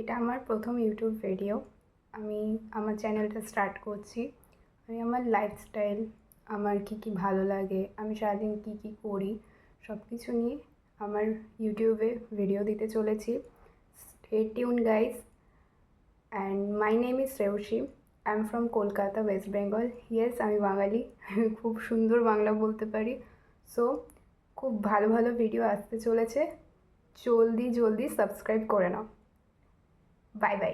এটা আমার প্রথম ইউটিউব ভিডিও। আমি আমার চ্যানেলটা স্টার্ট করছি। আমি আমার লাইফস্টাইল, আমার কী ভালো লাগে, আমি সারাদিন কী করি সব কিছু নিয়ে আমার ইউটিউবে ভিডিও দিতে চলেছি। Stay tuned guys, and my name is Shreyasi. I am from Kolkata, West Bengal. Yes, আমি বাঙালি। খুব সুন্দর বাংলা বলতে পারি। সো খুব ভালো ভালো ভিডিও আসতে চলেছে। জলদি সাবস্ক্রাইব করে নাও। Bye bye.